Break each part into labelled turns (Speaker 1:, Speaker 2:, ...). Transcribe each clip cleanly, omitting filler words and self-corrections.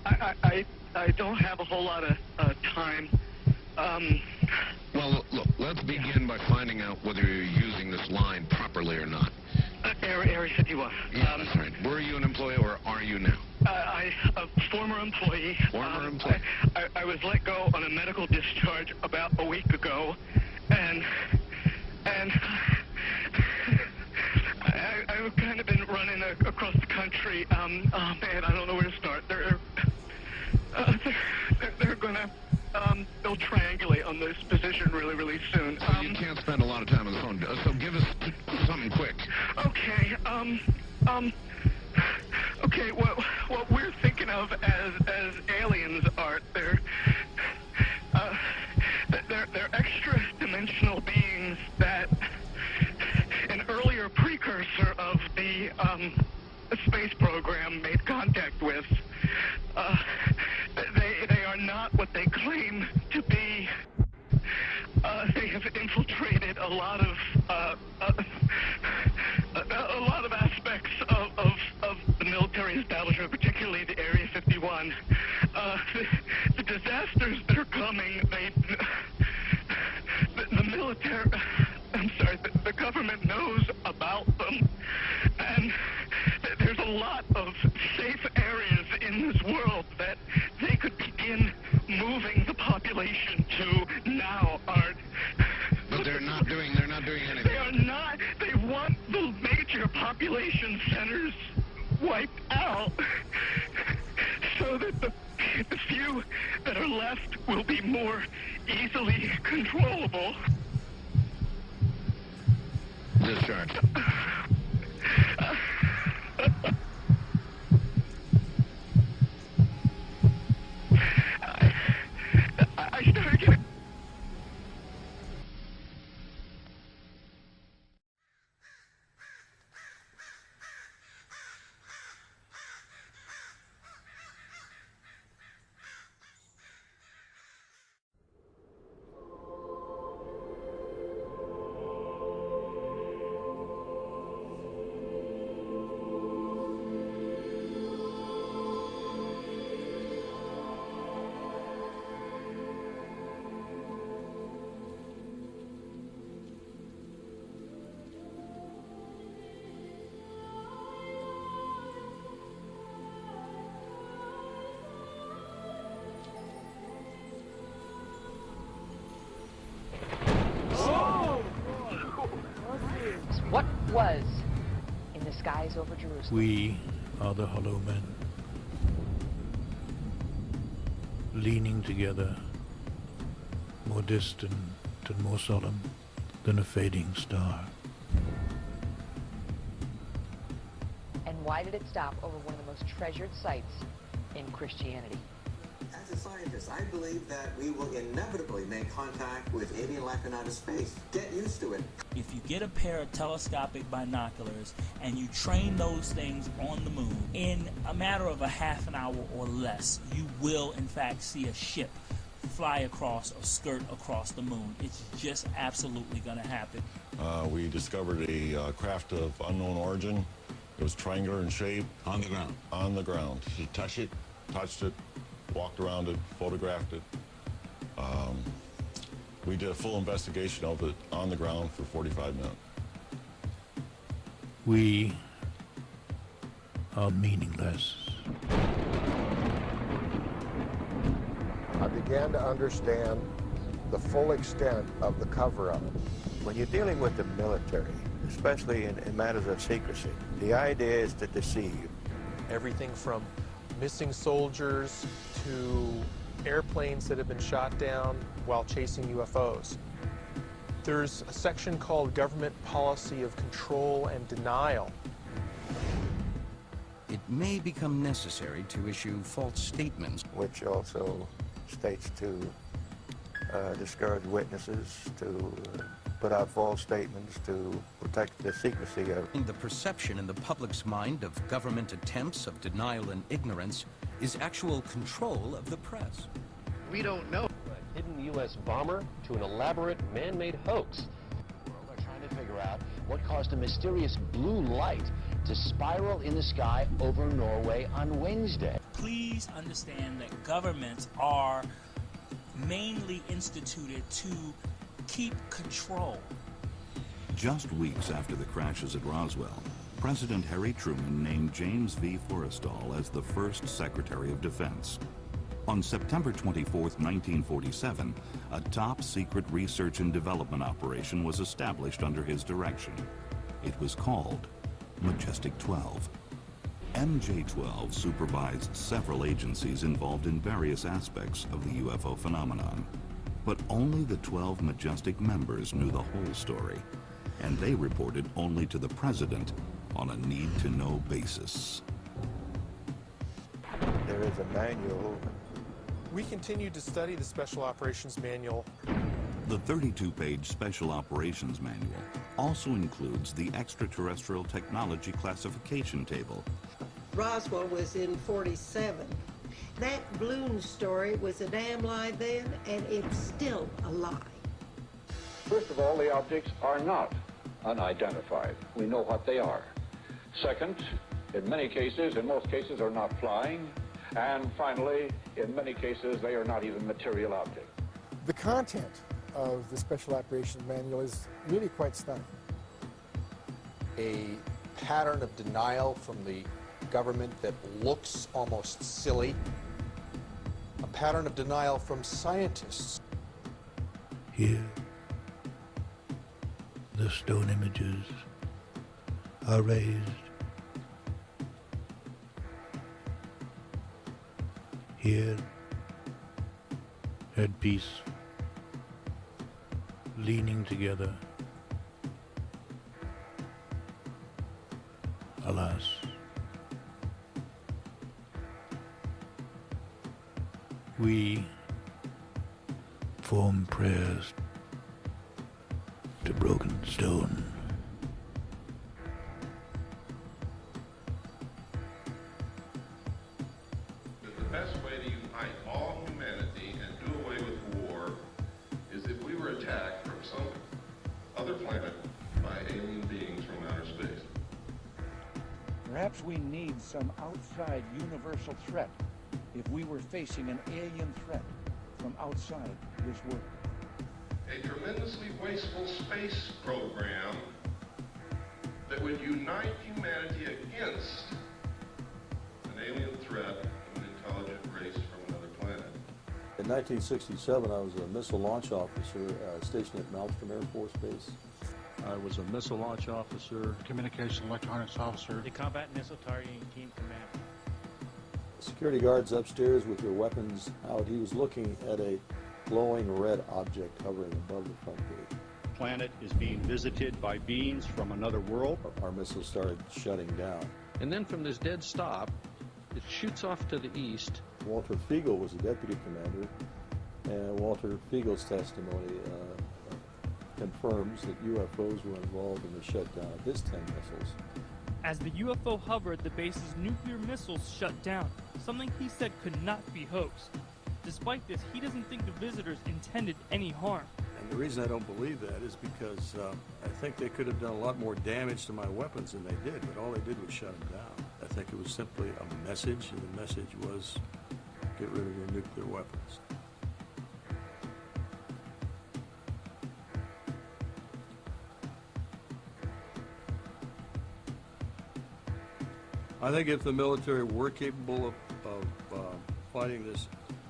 Speaker 1: I don't have a whole lot of time.
Speaker 2: Well, look, let's begin by finding out whether you're using this line properly or not.
Speaker 1: Area 51.
Speaker 2: Yeah, that's right. Were you an employee or are you now?
Speaker 1: A former employee.
Speaker 2: Former employee.
Speaker 1: I was let go on a medical discharge about a week ago, and I've kind of been running across the country. Oh man, I don't know where to start. They're gonna they'll triangulate on this position really soon.
Speaker 2: So you can't spend a lot of time on the phone, so give us something quick.
Speaker 1: Okay, okay, what we're thinking of as aliens are, they're extra-dimensional beings that an earlier precursor of the space program made contact with. They are not what they claim to be. They have infiltrated a lot of aspects of the military establishment, particularly the Area 51. The disasters that are coming, the military, I'm sorry, the government knows about them, and there's a lot of safe areas in this world that they could begin moving the population to now, Art.
Speaker 2: But they're not doing anything.
Speaker 1: They are not. They want the major population centers wiped out so that the few that are left will be more easily controllable.
Speaker 2: Discharge.
Speaker 1: I started getting...
Speaker 3: What was in the skies over Jerusalem?
Speaker 4: We are the hollow men, leaning together, more distant and more solemn than a fading star.
Speaker 3: And why did it stop over one of the most treasured sites in Christianity?
Speaker 5: As a scientist, I believe that we will inevitably make contact with alien life in outer space. Get used to it.
Speaker 6: If you get a pair of telescopic binoculars and you train those things on the moon, in a matter of a half an hour or less, you will in fact see a ship fly across or skirt across the moon. It's just absolutely going to happen.
Speaker 7: We discovered a craft of unknown origin. It was triangular in shape.
Speaker 8: On the ground?
Speaker 7: On the ground.
Speaker 8: Did you touch it?
Speaker 7: Touched it, walked around it, photographed it. We did a full investigation of it on the ground for 45 minutes.
Speaker 4: We are meaningless.
Speaker 9: I began to understand the full extent of the cover-up. When you're dealing with the military, especially in matters of secrecy, the idea is to deceive.
Speaker 10: Everything from missing soldiers to airplanes that have been shot down while chasing UFOs. There's a section called Government Policy of Control and Denial.
Speaker 11: It may become necessary to issue false statements,
Speaker 9: which also states to discourage witnesses, to put out false statements, to protect the secrecy of
Speaker 11: the perception in the public's mind of government attempts of denial and ignorance is actual control of the press.
Speaker 12: We don't know. A hidden U.S. bomber to an elaborate man-made hoax. We're trying to figure out what caused a mysterious blue light
Speaker 8: to spiral in the sky over Norway on Wednesday.
Speaker 6: Please understand that governments are mainly instituted to keep control.
Speaker 13: Just weeks after the crashes at Roswell, President Harry Truman named James V. Forrestal as the first Secretary of Defense. On September 24, 1947, a top-secret research and development operation was established under his direction. It was called Majestic 12. MJ-12 supervised several agencies involved in various aspects of the UFO phenomenon. But only the 12 Majestic members knew the whole story, and they reported only to the President on a need-to-know basis.
Speaker 9: There is a manual.
Speaker 10: We continued to study the Special Operations Manual.
Speaker 13: The 32-page Special Operations Manual also includes the extraterrestrial technology classification table.
Speaker 14: Roswell was in 47. That balloon story was a damn lie then, and it's still a lie.
Speaker 15: First of all, the objects are not unidentified. We know what they are. Second, in many cases, in most cases, are not flying. And finally, in many cases, they are not even material objects.
Speaker 16: The content of the Special Operations Manual is really quite stunning.
Speaker 17: A pattern of denial from the government that looks almost silly. A pattern of denial from scientists.
Speaker 4: Here, the stone images are raised. Here, at peace, leaning together. Alas, we form prayers to broken stone.
Speaker 18: The best way to unite all humanity and do away with war is if we were attacked from some other planet by alien beings from outer space.
Speaker 19: Perhaps we need some outside universal threat if we were facing an alien threat from outside this world.
Speaker 18: A tremendously wasteful space program that would unite humanity against an alien threat of an intelligent race from another planet.
Speaker 20: In 1967, I was a missile launch officer stationed at Malmstrom Air Force Base.
Speaker 21: I was a missile launch officer, communication electronics officer,
Speaker 22: the combat missile targeting team command.
Speaker 20: Security guards upstairs with their weapons out. He was looking at a glowing red object hovering above the front gate.
Speaker 21: The planet is being visited by beings from another world.
Speaker 20: Our missile started shutting down.
Speaker 23: And then from this dead stop, it shoots off to the east.
Speaker 20: Walter Fiegel was the deputy commander, and Walter Fiegel's testimony confirms that UFOs were involved in the shutdown of his 10 missiles.
Speaker 24: As the UFO hovered, the base's nuclear missiles shut down, something he said could not be hoaxed. Despite this, he doesn't think the visitors intended any harm.
Speaker 20: And the reason I don't believe that is because I think they could have done a lot more damage to my weapons than they did, but all they did was shut them down. I think it was simply a message, and the message was get rid of your nuclear weapons. I think if the military were capable of fighting this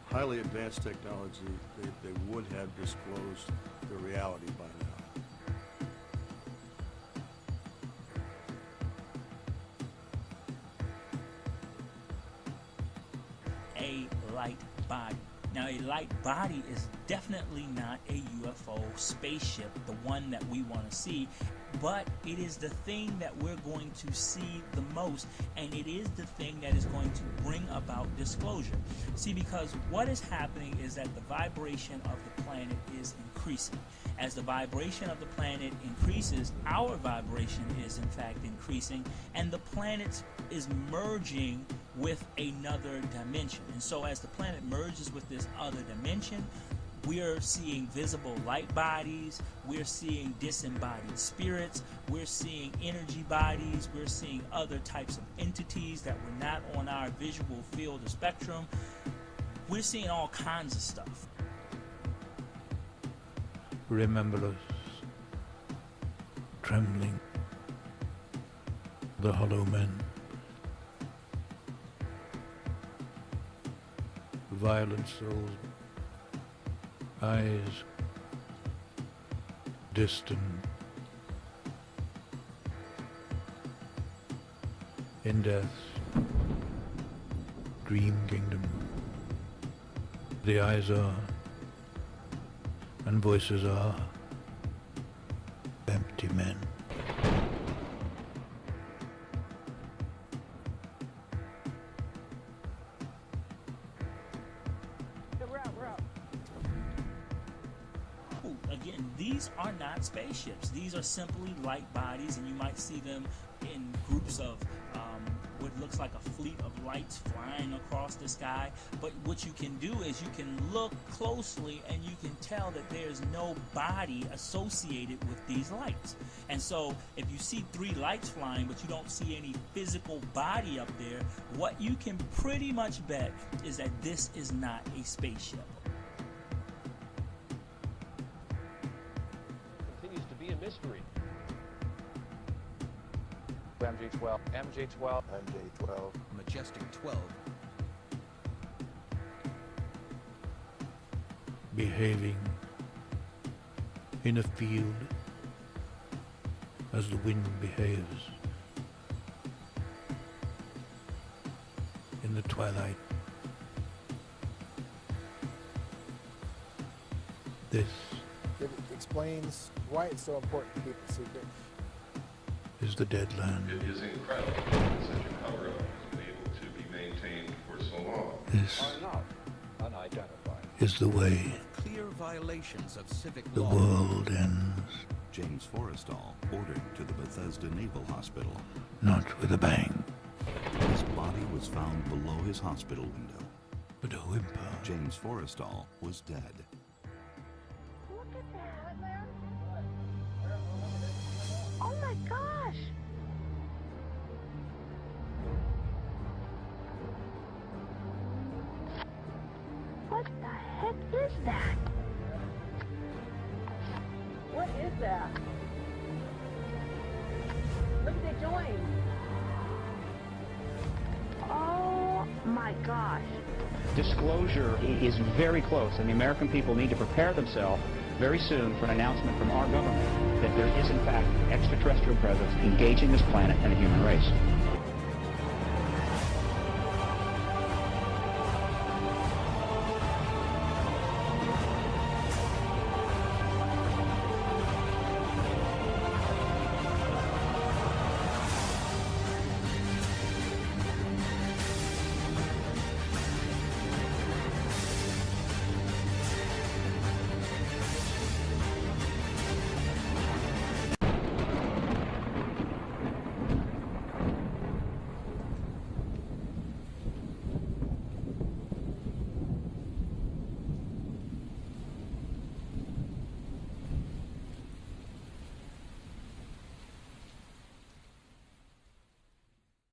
Speaker 20: highly advanced technology, they would have disclosed the reality by now.
Speaker 6: A light body. Now, a light body is definitely not a UFO spaceship, the one that we want to see, but it is the thing that we're going to see the most, and it is the thing that is going to bring about disclosure. See, because what is happening is that the vibration of the planet is increasing. As the vibration of the planet increases, our vibration is in fact increasing, and the planet is merging with another dimension. And so as the planet merges with this other dimension, We're seeing visible light bodies, we're seeing disembodied spirits, we're seeing energy bodies, we're seeing other types of entities that were not on our visual field or spectrum. We're seeing all kinds of stuff.
Speaker 4: Remember us, trembling, the hollow men, violent souls, eyes distant, in death's dream kingdom. The eyes are, and voices are, empty men.
Speaker 6: Again, these are not spaceships. These are simply light bodies, and you might see them in groups of what looks like a fleet of lights flying across the sky. But what you can do is you can look closely and you can tell that there's no body associated with these lights. And so if you see 3 lights flying but you don't see any physical body up there, what you can pretty much bet is that this is not a spaceship.
Speaker 12: Continues to be a mystery.
Speaker 17: MJ-12, MJ-12, MJ-12,
Speaker 11: Majestic 12.
Speaker 4: Behaving in a field as the wind behaves in the twilight. This
Speaker 16: It explains why it's so important to keep it secret.
Speaker 4: is the dead land.
Speaker 18: It is incredible that such a cover-up has been able to be maintained for so long.
Speaker 4: This
Speaker 15: Are not unidentified.
Speaker 4: is the way
Speaker 11: Clear violations of civic
Speaker 4: the
Speaker 11: law.
Speaker 4: world ends,
Speaker 13: James Forrestal ordered to the Bethesda Naval Hospital.
Speaker 4: not with a bang,
Speaker 13: His body was found below his hospital window.
Speaker 4: but a whimper.
Speaker 13: James Forrestal was dead.
Speaker 1: Look at that. Oh my gosh. What the heck is that? What is that? Look at they joined. Oh my gosh.
Speaker 2: Disclosure is very close, and the American people need to prepare themselves very soon for an announcement from our government that there is, in fact, extraterrestrial presence engaging this planet and the human race.